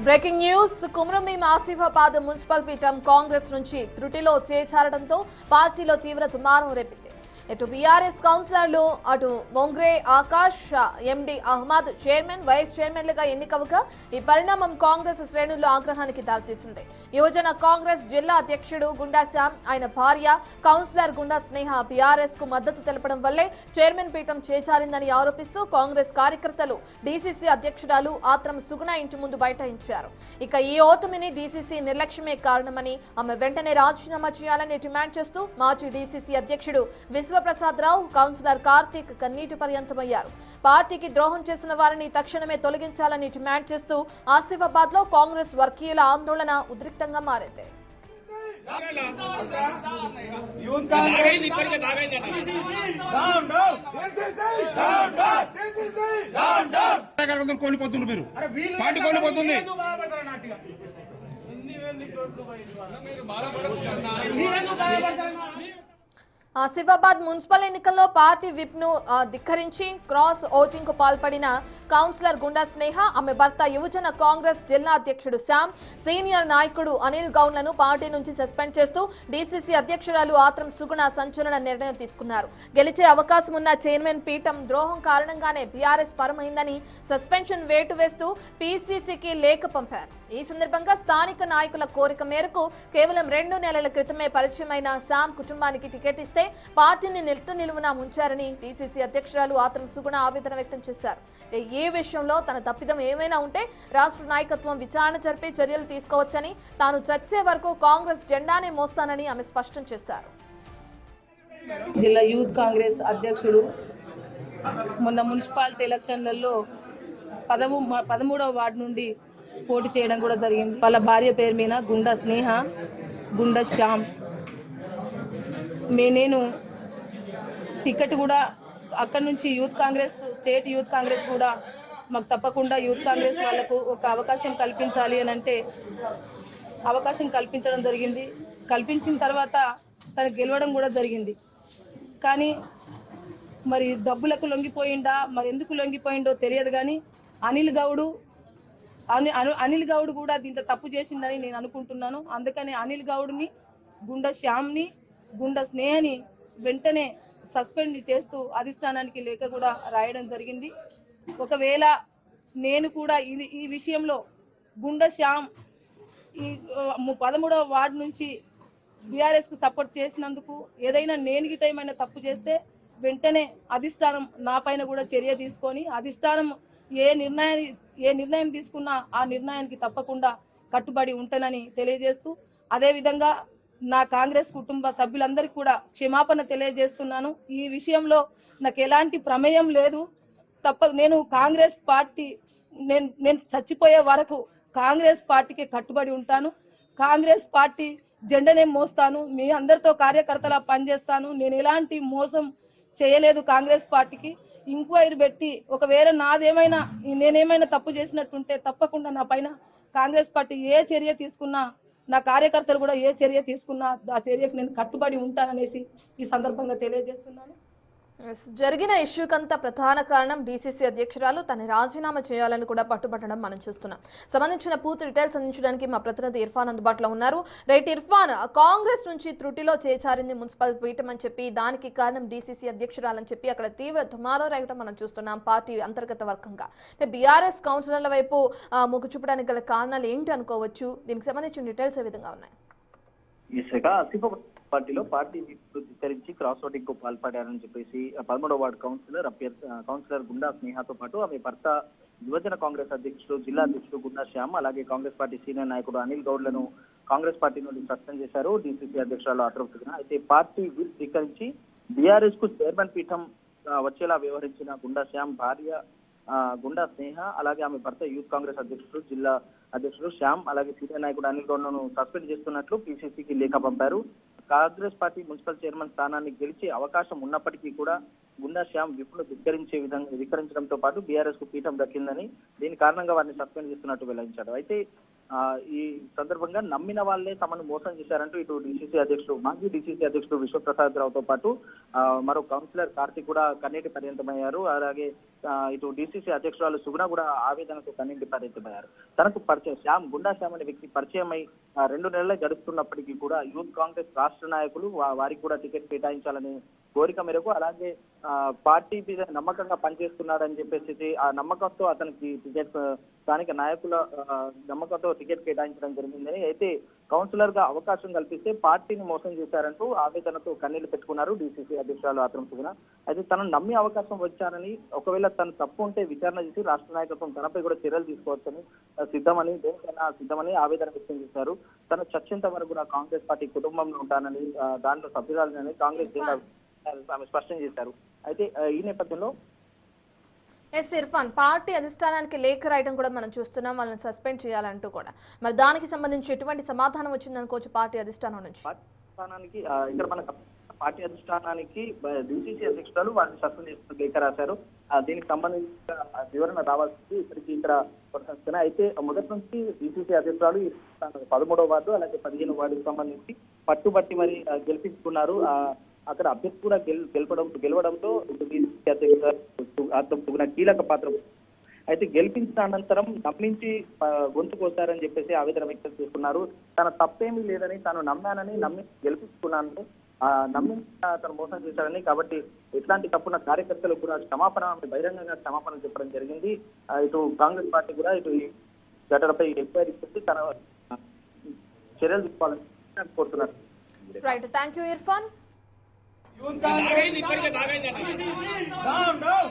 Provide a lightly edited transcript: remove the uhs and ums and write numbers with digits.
Breaking news. Komaram Bheem Asifabad municipal పీఠం కాంగ్రెస్ నుంచి త్రుటిలో చేచారడంతో పార్టీలో తీవ్ర దుమారం రేపింది. ఇటు బీఆర్ఎస్ కౌన్సిలర్లు, అటు మొంగ్రే ఆకాష్, ఎండి అహ్మద్ చైర్మన్, వైస్ చైర్మన్లుగా ఎన్నికవగా ఈ పరిణామం కాంగ్రెస్ శ్రేణుల్లో ఆగ్రహానికి దారితీసింది. యువజన కాంగ్రెస్ జిల్లా అధ్యక్షుడు గుండా శ్యామ్, ఆయన భార్య కౌన్సిలర్ గుండా స్నేహ బీఆర్ఎస్ కు మద్దతు తెలపడం వల్లే చైర్మన్ పీఠం చేజారిందని ఆరోపిస్తూ కాంగ్రెస్ కార్యకర్తలు డీసీసీ అధ్యక్షురాలు ఆత్రం సుగుణ ఇంటి ముందు బైఠాయించారు. ఇక ఈ ఓటమిని డీసీసీ నిర్లక్ష్యమే కారణమని, ఆమె వెంటనే రాజీనామా చేయాలని డిమాండ్ చేస్తూ మాజీ డీసీసీ అధ్యక్షుడు విశ్వప్రసాద్ రావు, కౌన్సిలర్ కార్తీక్ కన్నీటి పర్యంతమయ్యారు. పార్టీకి ద్రోహం చేసిన వారిని తక్షణమే తొలగించాలని డిమాండ్ చేస్తూ ఆసిఫాబాద్ లో కాంగ్రెస్ వర్గీయుల ఆందోళన ఉద్రిక్తంగా మారింది. ఆసిఫాబాద్ మున్సిపల్ ఎన్నికల్లో పార్టీ విప్ ను ధిక్కరించి క్రాస్ ఓటింగ్ కు పాల్పడిన కౌన్సిలర్ గుండా స్నేహ, ఆమె భర్త యువజన కాంగ్రెస్ జిల్లా అధ్యక్షుడు శ్యామ్, సీనియర్ నాయకుడు అనిల్ గౌడ్లను పార్టీ నుంచి సస్పెండ్ చేస్తూ డీసీసీ అధ్యక్షురాలు ఆత్రం సుగుణ సంచలన నిర్ణయం తీసుకున్నారు. గెలిచే అవకాశం ఉన్న చైర్మన్ పీఠం ద్రోహం కారణంగానే బీఆర్ఎస్ పరమైందని సస్పెన్షన్ వేటు వేస్తూ పీసీసీకి లేఖ పంపారు. ఈ సందర్భంగా స్థానిక నాయకుల కోరిక మేరకు కేవలం 2 నెలల క్రితమే పరిచయమైన శ్యామ్ కుటుంబానికి టికెట్ ఇస్తే పార్టీని నిలువునా ఉంచారని డీసీసీ అధ్యక్షురాలు ఆత్రం సుగుణ ఆవేదన వ్యక్తం చేశారు. ఈ విషయంలో తన తప్పిదం ఏమైనా ఉంటే రాష్ట్ర నాయకత్వం విచారణ జరిపి చర్యలు తీసుకోవచ్చని, తాను చచ్చే వరకు కాంగ్రెస్ జెండానే మోస్తానని ఆమె స్పష్టం చేశారు. జిల్లా యూత్ కాంగ్రెస్ అధ్యక్షుడు మొన్న మున్సిపాలిటీ ఎలక్షన్లలో 13వ వార్డు నుండి పోటీ చేయడం కూడా జరిగింది. వాళ్ళ భార్య పేరు మీద గుండా స్నేహ, గుండా శ్యామ్. నేను టికెట్ కూడా అక్కడ నుంచి youth Congress, state youth Congress కూడా మాకు తప్పకుండా యూత్ కాంగ్రెస్ వాళ్ళకు ఒక అవకాశం కల్పించాలి అని అంటే అవకాశం కల్పించడం జరిగింది. కల్పించిన తర్వాత తను గెలవడం కూడా జరిగింది. కానీ మరి డబ్బులకు లొంగిపోయిందా, మరి ఎందుకు లొంగిపోయిందో తెలియదు. కానీ అనిల్ గౌడ్ కూడా దీంట్లో తప్పు చేసిందని నేను అనుకుంటున్నాను. అందుకని అనిల్ గౌడ్ని, గుండా శ్యామ్ని, గుండా స్నేహని వెంటనే సస్పెండ్ చేస్తూ అధిష్టానానికి లేఖ కూడా రాయడం జరిగింది. ఒకవేళ నేను కూడా ఈ విషయంలో గుండా శ్యామ్ ఈ 13వ వార్డు నుంచి బీఆర్ఎస్కి సపోర్ట్ చేసినందుకు ఏదైనా నేను గిటైమైనా తప్పు చేస్తే వెంటనే అధిష్టానం నా పైన కూడా చర్య తీసుకొని అధిష్టానం ఏ నిర్ణయం తీసుకున్నా ఆ నిర్ణయానికి తప్పకుండా కట్టుబడి ఉంటానని తెలియజేస్తూ, అదేవిధంగా నా కాంగ్రెస్ కుటుంబ సభ్యులందరికీ కూడా క్షమాపణ తెలియజేస్తున్నాను. ఈ విషయంలో నాకు ఎలాంటి ప్రమేయం లేదు. నేను కాంగ్రెస్ పార్టీ నేను చచ్చిపోయే వరకు కాంగ్రెస్ పార్టీకి కట్టుబడి ఉంటాను. కాంగ్రెస్ పార్టీ జెండనే మోస్తాను. మీ అందరితో కార్యకర్తలా పనిచేస్తాను. నేను ఎలాంటి మోసం చేయలేదు కాంగ్రెస్ పార్టీకి. ఎంక్వైరీ పెట్టి ఒకవేళ నేనేమైనా తప్పు చేసినట్టుంటే తప్పకుండా నా పైన కాంగ్రెస్ పార్టీ ఏ చర్య తీసుకున్నా, నా కార్యకర్తలు కూడా ఏ చర్య తీసుకున్నా ఆ చర్యకు నేను కట్టుబడి ఉంటాననేసి ఈ సందర్భంగా తెలియజేస్తున్నాను. జరిగిన ఇష్యూకంతా ప్రధాన కారణం డీసీసీ అధ్యక్షురాలు తన రాజీనామా చేయాలని కూడా పట్టుబట్టడం మనం చూస్తున్నాం. సంబంధించిన పూర్తి డీటెయిల్స్ అందించడానికి మా ప్రతినిధి ఇర్ఫాన్ అందుబాటులో ఉన్నారు. రైట్ ఇర్ఫాన్, కాంగ్రెస్ నుంచి త్రుటిలో చేచారింది మున్సిపల్ పీఠం అని చెప్పి, దానికి కారణం డీసీసీ అధ్యక్షురాలని చెప్పి అక్కడ తీవ్ర దుమారం రేగడం మనం చూస్తున్నాం పార్టీ అంతర్గత వర్గంగా. బీఆర్ఎస్ కౌన్సిలర్ల వైపు మొగ్గు చూపడానికి గల కారణాలు ఏంటి అనుకోవచ్చు? దీనికి సంబంధించిన డీటెయిల్స్ ఏ విధంగా ఉన్నాయి? పార్టీలో పార్టీ ధిక్కరించి క్రాస్ ఓటింగ్ కు పాల్పడారని చెప్పేసి 13వ వార్డు కౌన్సిలర్ గుండా స్నేహతో పాటు ఆమె భర్త యువజన కాంగ్రెస్ అధ్యక్షుడు, జిల్లా అధ్యక్షుడు గుండా శ్యామ్, అలాగే కాంగ్రెస్ పార్టీ సీనియర్ నాయకుడు అనిల్ గౌడ్లను కాంగ్రెస్ పార్టీ నుండి సస్పెండ్ చేశారు డీసీసీ అధ్యక్షురాలు ఆత్రం సుగుణ. అయితే పార్టీ విప్ ధిక్కరించి బీఆర్ఎస్ కు చైర్మన్ పీఠం వచ్చేలా వ్యవహరించిన గుండా శ్యామ్ భార్య గుండా స్నేహ, అలాగే ఆమె భర్త యూత్ కాంగ్రెస్ అధ్యక్షుడు, జిల్లా అధ్యక్షుడు శ్యామ్, అలాగే సీనియర్ నాయకుడు అనిల్ గౌడ్లను సస్పెండ్ చేస్తున్నట్లు పీసీసీకి లేఖ పంపారు. కాంగ్రెస్ పార్టీ మున్సిపల్ చైర్మన్ స్థానాన్ని గెలిచే అవకాశం ఉన్నప్పటికీ కూడా గుండా శ్యామ్ విప్ను ధిక్కరించడంతో పాటు బీఆర్ఎస్ కు పీఠం దక్కిందని, దీని కారణంగా వారిని సస్పెండ్ చేస్తున్నట్టు వెల్లడించారు. అయితే ఈ సందర్భంగా నమ్మిన వాళ్లే తమను మోసం చేశారంటూ ఇటు మాజీ డీసీసీ అధ్యక్షుడు విశ్వప్రసాద్ రావుతో పాటు మరో కౌన్సిలర్ కార్తిక్ కూడా కన్నీటి పర్యంతమయ్యారు. అలాగే ఇటు డిసిసి అధ్యక్షురాలు సుగుణ కూడా ఆవేదనతో కన్నీటి పర్యంతమయ్యారు. తనకు పరిచయం గుండా శ్యామ్ అనే వ్యక్తి పరిచయమై 2 నెలలే గడుస్తున్నప్పటికీ కూడా యూత్ కాంగ్రెస్ రాష్ట్ర నాయకులు వారికి కూడా టికెట్ కేటాయించాలని కోరిక మేరకు, అలాగే పార్టీ మీద నమ్మకంగా పనిచేస్తున్నాడని చెప్పేసి ఆ నమ్మకంతో అతనికి టికెట్ స్థానిక నాయకుల నమ్మకంతో టికెట్ కేటాయించడం జరిగిందని, అయితే కౌన్సిలర్ గా అవకాశం కల్పిస్తే పార్టీని మోసం చేశారంటూ ఆవేదనతో కన్నీళ్లు పెట్టుకున్నారు డిసిసి అధ్యక్షురాలు ఆత్రం సుగుణ. అయితే తనను నమ్మి అవకాశం వచ్చారని, ఒకవేళ తను తప్పు ఉంటే విచారణ చేసి రాష్ట్ర నాయకత్వం తనపై కూడా చర్యలు తీసుకోవచ్చని దేనికైనా సిద్ధమని ఆవేదన వ్యక్తం చేశారు. తను చచ్చేంత వరకు కూడా కాంగ్రెస్ పార్టీ కుటుంబంలో ఉంటానని, దాంట్లో సభ్యురాలని కాంగ్రెస్ జెండా ఆమె స్పష్టం చేశారు. అయితే ఈ నేపథ్యంలో ఇర్ఫాన్, పార్టీ అధిష్టానానికి లేఖ రాయడం కూడా మనం చూస్తున్నాం, వాళ్ళని సస్పెండ్ చేయాలంటూ కూడా. మరి దానికి సంబంధించి ఎటువంటి సమాధానం వచ్చిందనుకోవచ్చు పార్టీ అధిష్టానం నుంచి? ఇక్కడ మన పార్టీ అధిష్టానానికి డిసిసి అధ్యక్షురాలు వారిని సస్పెండ్ చేస్తున్న లేఖ రాశారు. దీనికి సంబంధించిన వివరణ రావాల్సింది ఇప్పటికీ ఇక్కడ కొనసాగుతున్నాయి. అయితే మొదటి నుంచి డిసిసి అధ్యక్షురాలు 13వ వార్డు అలాగే 15వ వార్డుకు సంబంధించి పట్టుబట్టి మరి గెలిపించుకున్నారు. అక్కడ అభ్యర్థి కూడా గెలవడంతో కీలక పాత్ర. అయితే గెలిపించిన అనంతరం నమ్మించి గొంతు కోసారని చెప్పేసి ఆవేదన వ్యక్తం చేస్తున్నారు. తన తప్పేమీ లేదని, తాను నమ్మి గెలిపించుకున్నాను, నమ్మించి తను మోసం చేశారని, కాబట్టి ఎట్లాంటి తప్పున్న కార్యకర్తలు కూడా బహిరంగంగా క్షమాపణ చెప్పడం జరిగింది. ఇటు కాంగ్రెస్ పార్టీ కూడా ఇటు ఈ ఘటనపై ఎంక్వైరీ చేసి తన చర్యలు తీసుకోవాలని కోరుతున్నారు. Right, thank you Irfan. Down, down.